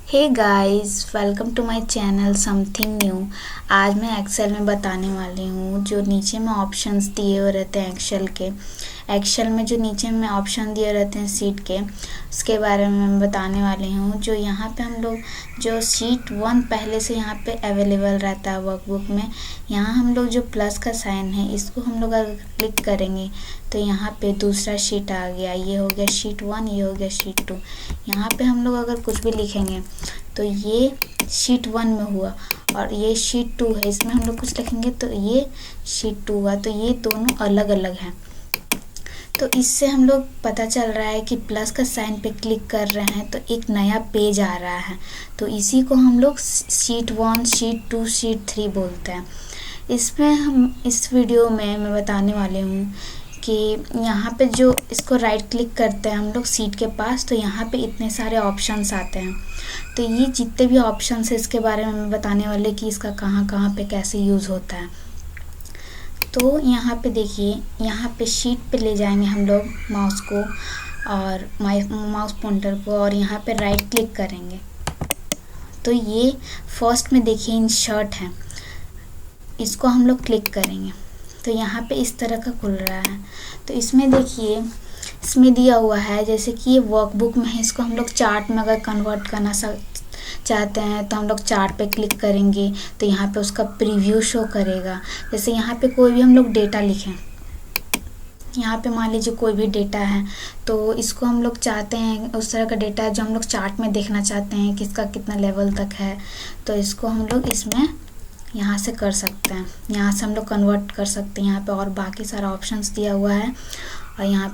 Hey guys, welcome to my channel something new. आज मैं Excel में बताने वाली हूँ जो नीचे में ऑप्शंस दिए हुए रहते हैं एक्सेल में जो नीचे में ऑप्शन दिए रहते हैं शीट के, उसके बारे में मैं बताने वाली हूँ। जो यहाँ पे हम लोग जो शीट 1 पहले से यहाँ पे अवेलेबल रहता है वर्कबुक में, यहाँ हम लोग जो प्लस का साइन है इसको हम लोग अगर क्लिक करेंगे तो यहाँ पे दूसरा शीट आ गया। ये हो गया शीट 1, ये हो गया शीट 2। यहाँ पे हम लोग अगर कुछ भी लिखेंगे तो ये शीट 1 में हुआ और ये शीट 2 है, इसमें हम लोग कुछ लिखेंगे तो ये शीट 2 हुआ। तो ये दोनों अलग अलग हैं। तो इससे हम लोग पता चल रहा है कि प्लस का साइन पे क्लिक कर रहे हैं तो एक नया पेज आ रहा है। तो इसी को हम लोग शीट 1, शीट 2, शीट 3 बोलते हैं। इसमें हम इस वीडियो में मैं बताने वाली हूँ कि यहाँ पे जो इसको राइट क्लिक करते हैं हम लोग सीट के पास, तो यहाँ पे इतने सारे ऑप्शंस आते हैं। तो ये जितने भी ऑप्शंस है इसके बारे में मैं बताने वाले कि इसका कहाँ कहाँ पे कैसे यूज़ होता है। तो यहाँ पे देखिए, यहाँ पे शीट पे ले जाएंगे हम लोग माउस को और माउस पॉइंटर को, और यहाँ पे राइट क्लिक करेंगे तो ये फर्स्ट में देखिए इंसर्ट है, इसको हम लोग क्लिक करेंगे तो यहाँ पे इस तरह का खुल रहा है। तो इसमें देखिए, इसमें दिया हुआ है जैसे कि ये वर्कबुक में है, इसको हम लोग चार्ट में अगर कन्वर्ट करना चाहते हैं तो हम लोग चार्ट पे क्लिक करेंगे तो यहाँ पे उसका प्रीव्यू शो करेगा। जैसे यहाँ पे कोई भी हम लोग डेटा लिखें, यहाँ पे मान लीजिए कोई भी डेटा है तो इसको हम लोग चाहते हैं उस तरह का डेटा जो हम लोग चार्ट में देखना चाहते हैं किसका कितना लेवल तक है, तो इसको हम लोग इसमें यहाँ से कर सकते हैं, यहाँ से हम लोग कन्वर्ट कर सकते हैं। यहाँ पे और बाकी सारा ऑप्शंस दिया हुआ है और यहाँ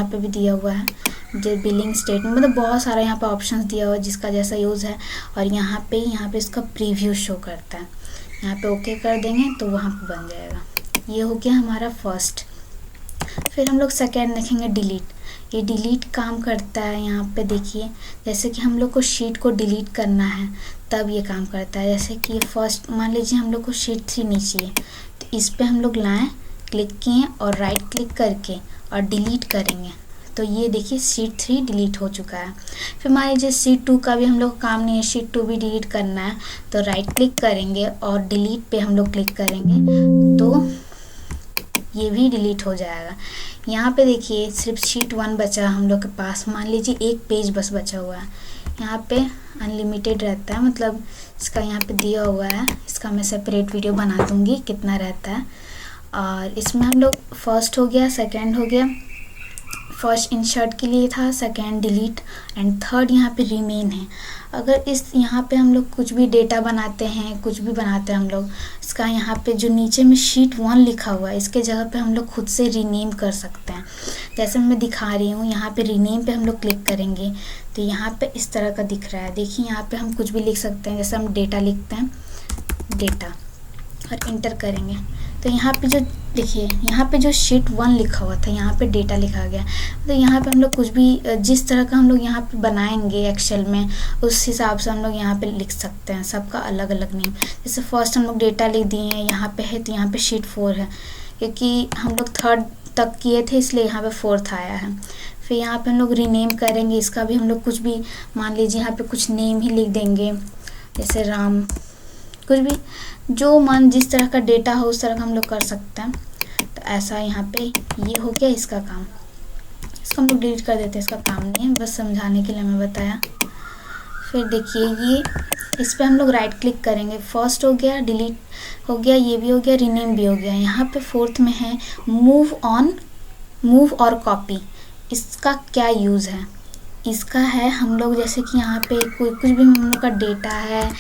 पे भी दिया हुआ है जो बिलिंग स्टेटमेंट, मतलब बहुत सारा यहाँ पे ऑप्शंस दिया हुआ है जिसका जैसा यूज़ है। और यहाँ पे इसका प्रीव्यू शो करता है, यहाँ पे ओके कर देंगे तो वहाँ पे बन जाएगा। ये हो गया हमारा फर्स्ट। फिर हम लोग सेकेंड देखेंगे डिलीट। ये डिलीट काम करता है। यहाँ पे देखिए, जैसे कि हम लोग को शीट को डिलीट करना है तब ये काम करता है। जैसे कि फर्स्ट मान लीजिए हम लोग को शीट 3 नहीं चाहिए तो इस पे हम लोग लाएँ, क्लिक किए और राइट क्लिक करके और डिलीट करेंगे तो ये देखिए शीट 3 डिलीट हो चुका है। फिर मान लीजिए शीट 2 का भी हम लोग काम नहीं है, शीट 2 भी डिलीट करना है तो राइट क्लिक करेंगे और डिलीट पे हम लोग क्लिक करेंगे तो ये भी डिलीट हो जाएगा। यहाँ पे देखिए सिर्फ शीट 1 बचा हम लोग के पास, मान लीजिए एक पेज बस बचा हुआ है। यहाँ पे अनलिमिटेड रहता है, मतलब इसका यहाँ पे दिया हुआ है, इसका मैं सेपरेट वीडियो बना दूँगी कितना रहता है। और इसमें हम लोग फर्स्ट हो गया, सेकंड हो गया, फर्स्ट इंसर्ट के लिए था, सेकंड डिलीट एंड थर्ड यहाँ पे रिमेन है। अगर इस यहाँ पे हम लोग कुछ भी डेटा बनाते हैं, कुछ भी बनाते हैं हम लोग, इसका यहाँ पे जो नीचे में शीट 1 लिखा हुआ है इसके जगह पे हम लोग खुद से रीनेम कर सकते हैं। जैसे मैं दिखा रही हूँ, यहाँ पे रीनेम पे हम लोग क्लिक करेंगे तो यहाँ पे इस तरह का दिख रहा है। देखिए यहाँ पे हम कुछ भी लिख सकते हैं, जैसे हम डेटा लिखते हैं डेटा और इंटर करेंगे तो यहाँ पे जो देखिए, यहाँ पे जो शीट 1 लिखा हुआ था यहाँ पे डेटा लिखा गया। तो यहाँ पे हम लोग कुछ भी जिस तरह का हम लोग यहाँ पे बनाएंगे एक्सेल में उस हिसाब से हम लोग यहाँ पे लिख सकते हैं, सबका अलग अलग नेम। जैसे फर्स्ट हम लोग डेटा लिख दिए हैं यहाँ पे है तो यहाँ पे शीट 4 है, क्योंकि हम लोग थर्ड तक किए थे इसलिए यहाँ पे 4th आया है। फिर यहाँ पे हम लोग रीनेम करेंगे, इसका भी हम लोग कुछ भी मान लीजिए यहाँ पे कुछ नेम ही लिख देंगे, जैसे राम, कुछ भी जो मन जिस तरह का डेटा हो उस तरह का हम लोग कर सकते हैं। तो ऐसा यहाँ पे ये हो गया इसका काम। इसको हम लोग डिलीट कर देते हैं, इसका काम नहीं है, बस समझाने के लिए मैं बताया। फिर देखिए ये इस पे हम लोग राइट क्लिक करेंगे, फर्स्ट हो गया, डिलीट हो गया, ये भी हो गया, रीनेम भी हो गया। यहाँ पे 4th में है मूव और कॉपी। इसका क्या यूज़ है? इसका है हम लोग जैसे कि यहाँ पे कुछ भी हम लोग का डेटा है,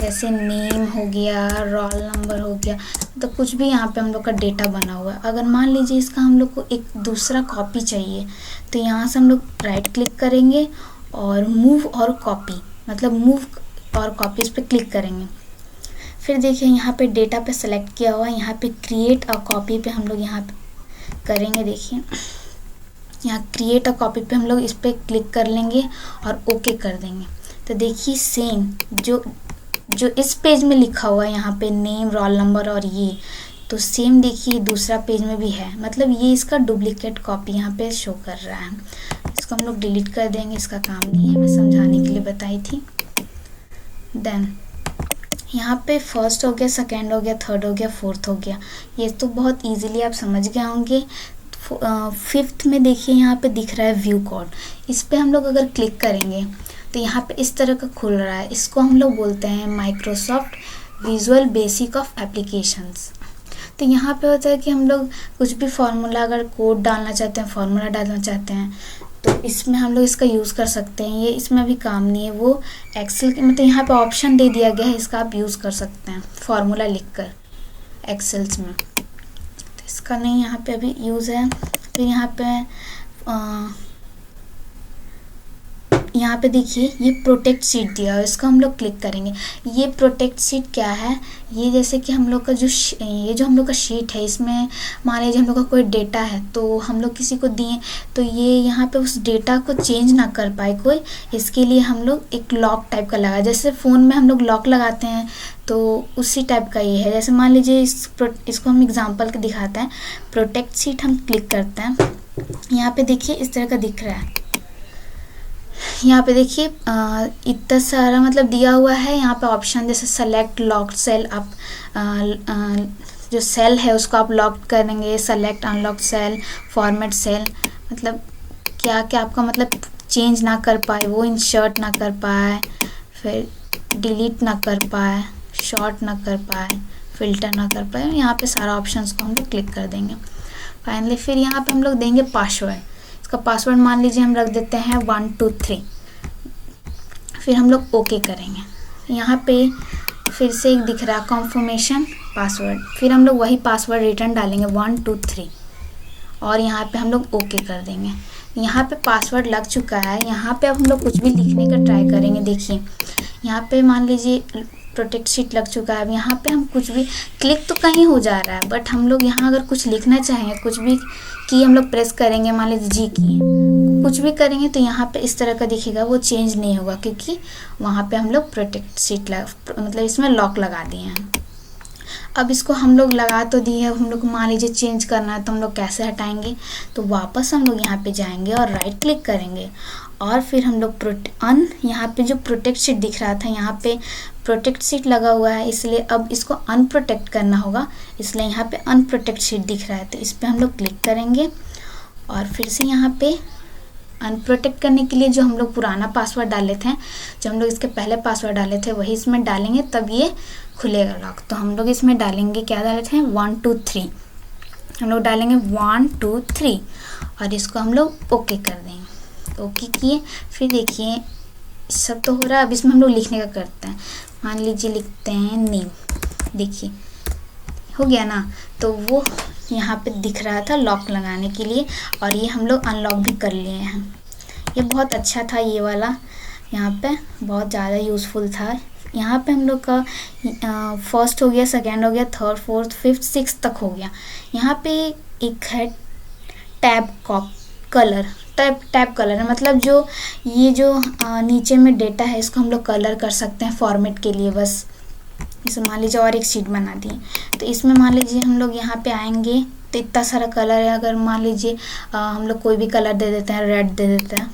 जैसे नेम हो गया, रोल नंबर हो गया, तो कुछ भी यहाँ पे हम लोग का डेटा बना हुआ है। अगर मान लीजिए इसका हम लोग को एक दूसरा कॉपी चाहिए तो यहाँ से हम लोग राइट क्लिक करेंगे और मूव और कॉपी, मतलब मूव और कॉपी इस पर क्लिक करेंगे। फिर देखिए यहाँ पे डेटा पे सेलेक्ट किया हुआ है, यहाँ पे क्रिएट अ कॉपी पे हम लोग यहाँ पे करेंगे। देखिए यहाँ क्रिएट अ कॉपी पे हम लोग इस पर क्लिक कर लेंगे और ओके कर देंगे। तो देखिए सेम जो इस पेज में लिखा हुआ है यहाँ पे नेम, रोल नंबर और ये, तो सेम देखिए दूसरा पेज में भी है, मतलब ये इसका डुप्लीकेट कॉपी यहाँ पे शो कर रहा है। इसको हम लोग डिलीट कर देंगे, इसका काम नहीं है, मैं समझाने के लिए बताई थी। देन यहाँ पे फर्स्ट हो गया, सेकेंड हो गया, थर्ड हो गया, फोर्थ हो गया। ये तो बहुत इजीली आप समझ गए होंगे। फिफ्थ में देखिए यहाँ पे दिख रहा है व्यू कोड। इस पे हम लोग अगर क्लिक करेंगे तो यहाँ पे इस तरह का खुल रहा है। इसको हम लोग बोलते हैं Microsoft visual basic of applications. तो यहाँ पे होता है कि हम लोग कुछ भी फार्मूला अगर कोड डालना चाहते हैं, फार्मूला डालना चाहते हैं, तो इसमें हम लोग इसका यूज़ कर सकते हैं। ये इसमें भी काम नहीं है, वो एक्सेल के मतलब यहाँ पे ऑप्शन दे दिया गया है, इसका आप यूज़ कर सकते हैं फार्मूला लिखकर एक्सेल्स में। तो इसका नहीं यहाँ पे अभी यूज़ है। फिर यहाँ पे देखिए ये प्रोटेक्ट शीट दिया है, इसको हम लोग क्लिक करेंगे। ये प्रोटेक्ट शीट क्या है, ये जैसे कि हम लोग का ये जो हम लोग का शीट है, इसमें मान लीजिए हम लोग का कोई डेटा है तो हम लोग किसी को दिए तो ये यहाँ पे उस डेटा को चेंज ना कर पाए कोई, इसके लिए हम लोग एक लॉक टाइप का लगा, जैसे फ़ोन में हम लोग लॉक लगाते हैं तो उसी टाइप का ये है। जैसे मान लीजिए इसको हम एग्जाम्पल के दिखाते हैं। प्रोटेक्ट शीट हम क्लिक करते हैं, यहाँ पे देखिए इस तरह का दिख रहा है। यहाँ पे देखिए इतना सारा मतलब दिया हुआ है। यहाँ पे ऑप्शन जैसे सेलेक्ट लॉक सेल, आप जो सेल है उसको आप लॉक करेंगे, select unlock cell, format cell, मतलब क्या क्या आपका मतलब चेंज ना कर पाए, वो इंसर्ट ना कर पाए, फिर डिलीट ना कर पाए, शॉर्ट ना कर पाए, फिल्टर ना कर पाए। यहाँ पे सारा ऑप्शंस को हम लोग क्लिक कर देंगे फाइनली। फिर यहाँ पे हम लोग देंगे पासवर्ड। इसका पासवर्ड मान लीजिए हम रख देते हैं 1 2 3। फिर हम लोग ओके करेंगे। यहाँ पे फिर से एक दिख रहा है कन्फर्मेशन पासवर्ड, फिर हम लोग वही पासवर्ड रिटर्न डालेंगे 1 2 3 और यहाँ पे हम लोग ओके कर देंगे। यहाँ पे पासवर्ड लग चुका है। यहाँ पे अब हम लोग कुछ भी लिखने का ट्राई करेंगे। देखिए यहाँ पे मान लीजिए प्रोटेक्ट शीट लग चुका है। अब यहाँ पे हम कुछ भी क्लिक तो कहीं हो जा रहा है, बट हम लोग यहाँ अगर कुछ लिखना चाहेंगे, कुछ भी की हम लोग प्रेस करेंगे, मान लीजिए जी की कुछ भी करेंगे तो यहाँ पे इस तरह का दिखेगा, वो चेंज नहीं होगा क्योंकि वहाँ पे हम लोग प्रोटेक्ट शीट मतलब इसमें लॉक लगा दिए हैं। अब इसको हम लोग लगा तो दिए, हम लोग को मान लीजिए चेंज करना है तो हम लोग कैसे हटाएंगे, तो वापस हम लोग यहाँ पे जाएंगे और राइट क्लिक करेंगे और फिर हम लोग यहाँ पे जो प्रोटेक्ट शीट दिख रहा था, यहाँ पे प्रोटेक्ट शीट लगा हुआ है, इसलिए अब इसको अनप्रोटेक्ट करना होगा, इसलिए यहाँ पे अनप्रोटेक्ट शीट दिख रहा है। तो इस पर हम लोग क्लिक करेंगे और फिर से यहाँ पे अनप्रोटेक्ट करने के लिए जो हम लोग पुराना पासवर्ड डाले थे, जो हम लोग इसके पहले पासवर्ड डाले थे, वही इसमें डालेंगे तब ये खुलेगा लॉक। तो हम लोग इसमें डालेंगे, क्या डाले थे 1 2 3, हम लोग डालेंगे 1 2 3 और इसको हम लोग ओके कर देंगे। ओके किए, फिर देखिए सब तो हो रहा है। अब इसमें हम लोग लिखने का करते हैं। मान लीजिए लिखते हैं नेम, देखिए हो गया ना। तो वो यहाँ पे दिख रहा था लॉक लगाने के लिए और ये हम लोग अनलॉक भी कर लिए हैं। ये बहुत अच्छा था, ये वाला यहाँ पे बहुत ज़्यादा यूज़फुल था। यहाँ पे हम लोग का फर्स्ट हो गया, सेकेंड हो गया, थर्ड फोर्थ फिफ्थ सिक्स तक हो गया। यहाँ पे एक है टैब कलर, टैब कलर है, मतलब जो ये जो नीचे में डेटा है इसको हम लोग कलर कर सकते हैं फॉर्मेट के लिए। बस इसे मान लीजिए और एक शीट बना दी, तो इसमें मान लीजिए हम लोग यहाँ पे आएंगे तो इतना सारा कलर है। अगर मान लीजिए हम लोग कोई भी कलर दे देते हैं, रेड दे देते हैं,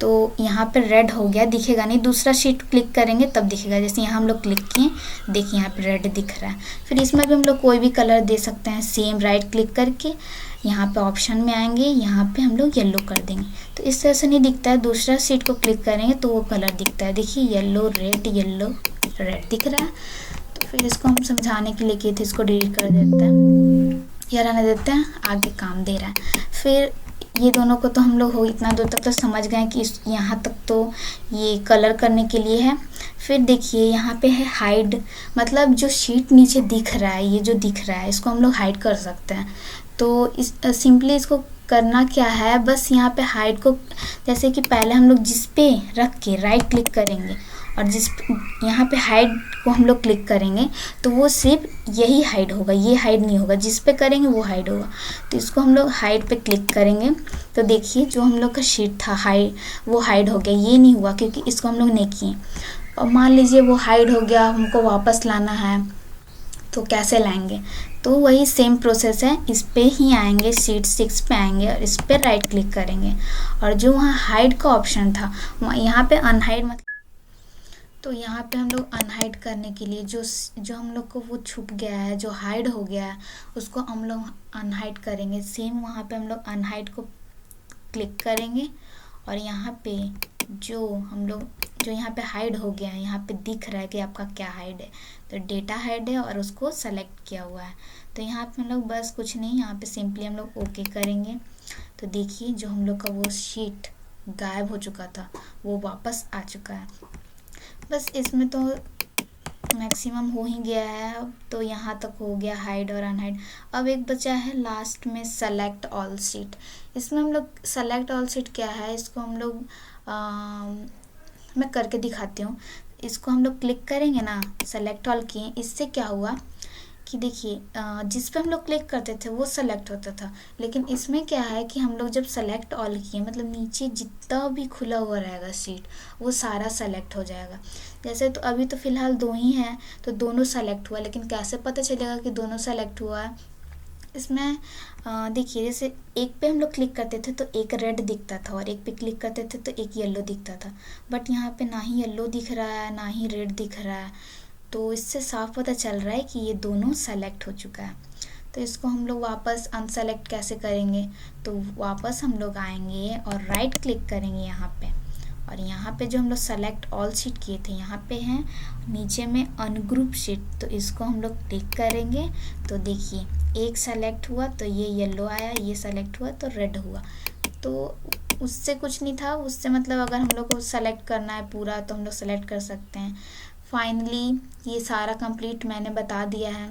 तो यहाँ पे रेड हो गया, दिखेगा नहीं। दूसरा शीट क्लिक करेंगे तब दिखेगा। जैसे यहाँ हम लोग क्लिक किए, देखिए यहाँ पे रेड दिख रहा है। फिर इसमें भी हम लोग कोई भी कलर दे सकते हैं। सेम राइट क्लिक करके यहाँ पे ऑप्शन में आएंगे, यहाँ पे हम लोग येलो कर देंगे तो इस तरह से नहीं दिखता है। दूसरा शीट को क्लिक करेंगे तो वो कलर दिखता है, देखिए येलो रेड दिख रहा है। तो फिर इसको हम समझाने के लिए किए थे, इसको डिलीट कर देते हैं या रहने देते हैं, आगे काम दे रहा है। फिर ये दोनों को तो हम लोग हो इतना दूर तक तो समझ गए कि यहाँ तक तो ये कलर करने के लिए है। फिर देखिए यहाँ पे है हाइड, मतलब जो शीट नीचे दिख रहा है, ये जो दिख रहा है इसको हम लोग हाइड कर सकते हैं। तो इस सिंपली इसको करना क्या है, बस यहाँ पे हाइड को, जैसे कि पहले हम लोग जिस पे रख के राइट क्लिक करेंगे और यहाँ पे हाइड को हम लोग क्लिक करेंगे तो वो सिर्फ यही हाइड होगा, ये हाइड नहीं होगा। जिस पे करेंगे वो हाइड होगा। तो इसको हम लोग हाइड पे क्लिक करेंगे तो देखिए जो हम लोग का शीट था हाइड, वो हाइड हो गया। ये नहीं हुआ क्योंकि इसको हम लोग नहीं किए। और मान लीजिए वो हाइड हो गया, हमको वापस लाना है तो कैसे लाएंगे, तो वही सेम प्रोसेस है। इस पे ही आएंगे, शीट 6 पे आएंगे और इस पे राइट क्लिक करेंगे और जो वहाँ हाइड का ऑप्शन था यहाँ पे अनहाइड, मतलब तो यहाँ पे हम लोग अनहाइड करने के लिए जो हम लोग को वो छुप गया है, जो हाइड हो गया है, उसको हम लोग अनहाइड करेंगे। सेम वहाँ पे हम लोग अनहाइड को क्लिक करेंगे और यहाँ पे जो यहाँ पे हाइड हो गया है, यहाँ पे दिख रहा है कि आपका क्या हाइड है, तो डेटा हाइड है और उसको सेलेक्ट किया हुआ है। तो यहाँ पे हम लोग बस कुछ नहीं, यहाँ पे सिंपली हम लोग ओके करेंगे। तो देखिए जो हम लोग का वो शीट गायब हो चुका था वो वापस आ चुका है। बस इसमें तो मैक्सिमम हो ही गया है। अब तो यहाँ तक हो गया हाइड और अनहाइड। अब एक बचा है लास्ट में सेलेक्ट ऑल शीट। इसमें हम लोग सेलेक्ट ऑल शीट क्या है, इसको हम लोग मैं करके दिखाती हूँ। इसको हम लोग क्लिक करेंगे ना, सेलेक्ट ऑल किए, इससे क्या हुआ कि देखिए जिस पे हम लोग क्लिक करते थे वो सेलेक्ट होता था, लेकिन इसमें क्या है कि हम लोग जब सेलेक्ट ऑल किए मतलब नीचे जितना भी खुला हुआ रहेगा सीट वो सारा सेलेक्ट हो जाएगा। जैसे तो अभी तो फ़िलहाल 2 ही हैं तो दोनों सेलेक्ट हुआ, लेकिन कैसे पता चलेगा कि दोनों सेलेक्ट हुआ है। इसमें देखिए जैसे एक पे हम लोग क्लिक करते थे तो एक रेड दिखता था और एक पे क्लिक करते थे तो एक येलो दिखता था, बट यहाँ पे ना ही येलो दिख रहा है ना ही रेड दिख रहा है। तो इससे साफ पता चल रहा है कि ये दोनों सेलेक्ट हो चुका है। तो इसको हम लोग वापस अनसेलेक्ट कैसे करेंगे, तो वापस हम लोग आएंगे और राइट क्लिक करेंगे यहाँ पे, और यहाँ पे जो हम लोग सेलेक्ट ऑल शीट किए थे यहाँ पे हैं नीचे में अनग्रुप शीट, तो इसको हम लोग क्लिक करेंगे। तो देखिए एक सेलेक्ट हुआ तो ये येलो आया, ये सेलेक्ट हुआ तो रेड हुआ। तो उससे कुछ नहीं था, उससे मतलब अगर हम लोग को सेलेक्ट करना है पूरा तो हम लोग सेलेक्ट कर सकते हैं। फाइनली ये सारा कंप्लीट मैंने बता दिया है।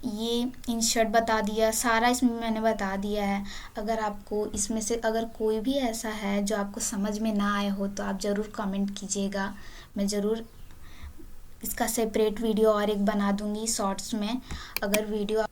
ये इंसर्ट बता दिया, सारा इसमें मैंने बता दिया है। अगर आपको इसमें से अगर कोई भी ऐसा है जो आपको समझ में ना आया हो तो आप ज़रूर कमेंट कीजिएगा, मैं ज़रूर इसका सेपरेट वीडियो और एक बना दूंगी शॉर्ट्स में। अगर वीडियो